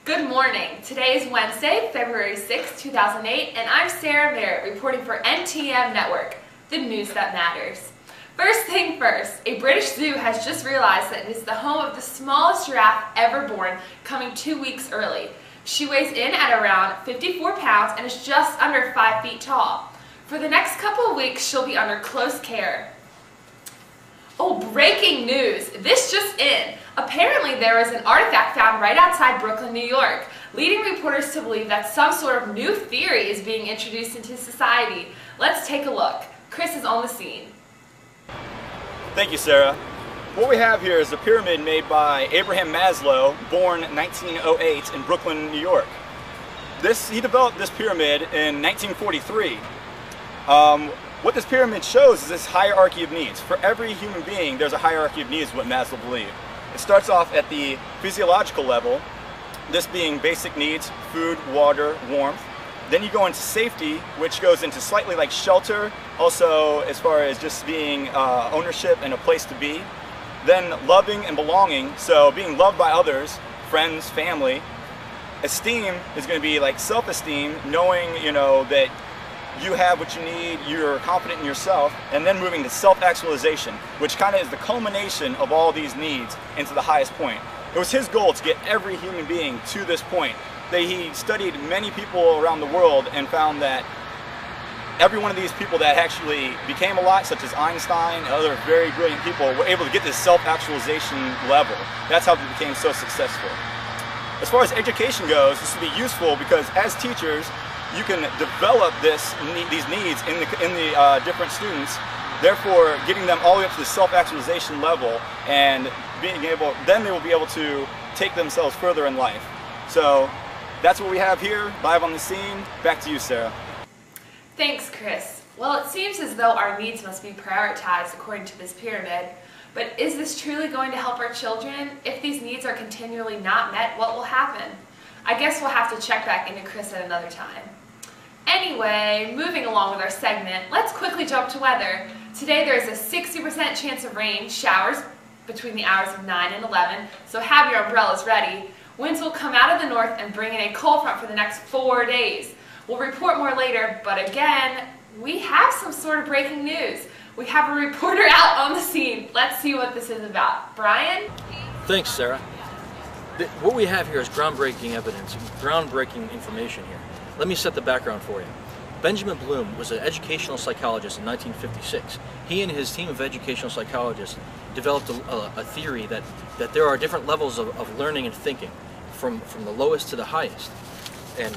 Good morning. Today is Wednesday, February 6, 2008, and I'm Sarah Merritt reporting for NTM Network, the news that matters. First thing first, a British zoo has just realized that it is the home of the smallest giraffe ever born, coming 2 weeks early. She weighs in at around 54 pounds and is just under 5 feet tall. For the next couple of weeks, she'll be under close care. Oh, breaking news! This just in. Apparently there is an artifact found right outside Brooklyn, New York, leading reporters to believe that some sort of new theory is being introduced into society. Let's take a look. Chris is on the scene. Thank you, Sarah. What we have here is a pyramid made by Abraham Maslow, born 1908 in Brooklyn, New York. He developed this pyramid in 1943. What this pyramid shows is this hierarchy of needs. For every human being, there's a hierarchy of needs, what Maslow believed. It starts off at the physiological level, this being basic needs, food, water, warmth. Then you go into safety, which goes into slightly like shelter, also as far as just being ownership and a place to be. Then loving and belonging, so being loved by others, friends, family. Esteem is going to be like self-esteem, knowing, that you have what you need, you're confident in yourself, and then moving to self-actualization, which kind of is the culmination of all these needs into the highest point. It was his goal to get every human being to this point. He studied many people around the world and found that every one of these people that actually became a lot, such as Einstein and other very brilliant people, were able to get this self-actualization level. That's how they became so successful. As far as education goes, this will be useful because as teachers, you can develop these needs in the different students, therefore getting them all the way up to the self-actualization level, and then they will be able to take themselves further in life. So that's what we have here, live on the scene. Back to you, Sarah. Thanks, Chris. Well, it seems as though our needs must be prioritized according to this pyramid. But is this truly going to help our children? If these needs are continually not met, what will happen? I guess we'll have to check back into Chris at another time. Anyway, moving along with our segment, let's quickly jump to weather. Today there is a 60% chance of rain, showers between the hours of 9 and 11, so have your umbrellas ready. Winds will come out of the north and bring in a cold front for the next 4 days. We'll report more later, but again, we have some sort of breaking news. We have a reporter out on the scene. Let's see what this is about. Brian? Thanks, Sarah. What we have here is groundbreaking evidence, groundbreaking information here. Let me set the background for you. Benjamin Bloom was an educational psychologist in 1956. He and his team of educational psychologists developed a theory that there are different levels of learning and thinking, from the lowest to the highest. And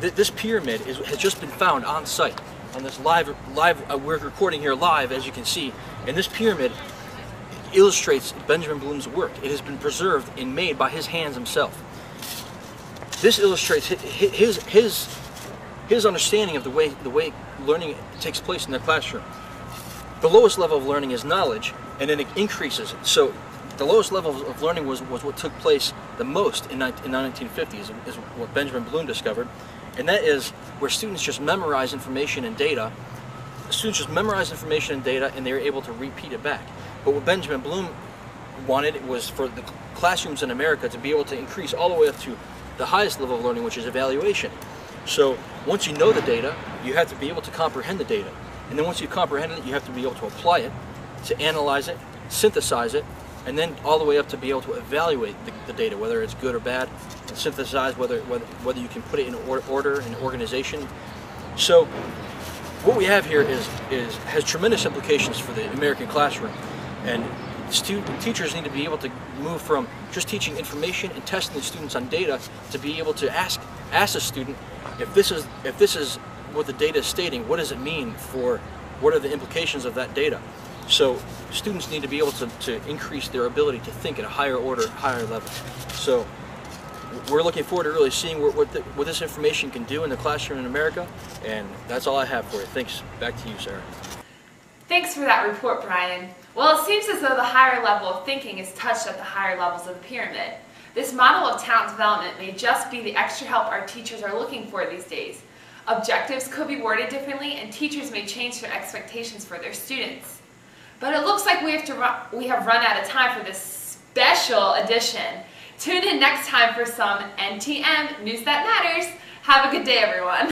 this pyramid has just been found on site. On this we're recording here live, as you can see, and this pyramid illustrates Benjamin Bloom's work. It has been preserved and made by his hands himself. This illustrates his understanding of the way learning takes place in the classroom. The lowest level of learning is knowledge, and then it increases. So the lowest level of learning was what took place the most in the 1950s, is what Benjamin Bloom discovered, and that is where students just memorize information and data. Students just memorize information and data, and they're able to repeat it back. But what Benjamin Bloom wanted was for the classrooms in America to be able to increase all the way up to the highest level of learning, which is evaluation. So once you know the data, you have to be able to comprehend the data. And then once you've comprehended it, you have to be able to apply it, to analyze it, synthesize it, and then all the way up to be able to evaluate the data, whether it's good or bad, and synthesize whether you can put it in order and organization. So what we have here has tremendous implications for the American classroom. And teachers need to be able to move from just teaching information and testing the students on data to be able to ask a student, if this is what the data is stating, what does it mean what are the implications of that data? So students need to be able to increase their ability to think at a higher order, higher level. So we're looking forward to really seeing what this information can do in the classroom in America, and that's all I have for you. Thanks. Back to you, Sarah. Thanks for that report, Brian. Well, it seems as though the higher level of thinking is touched at the higher levels of the pyramid. This model of talent development may just be the extra help our teachers are looking for these days. Objectives could be worded differently, and teachers may change their expectations for their students. But it looks like we have run out of time for this special edition. Tune in next time for some NTM News That Matters. Have a good day, everyone.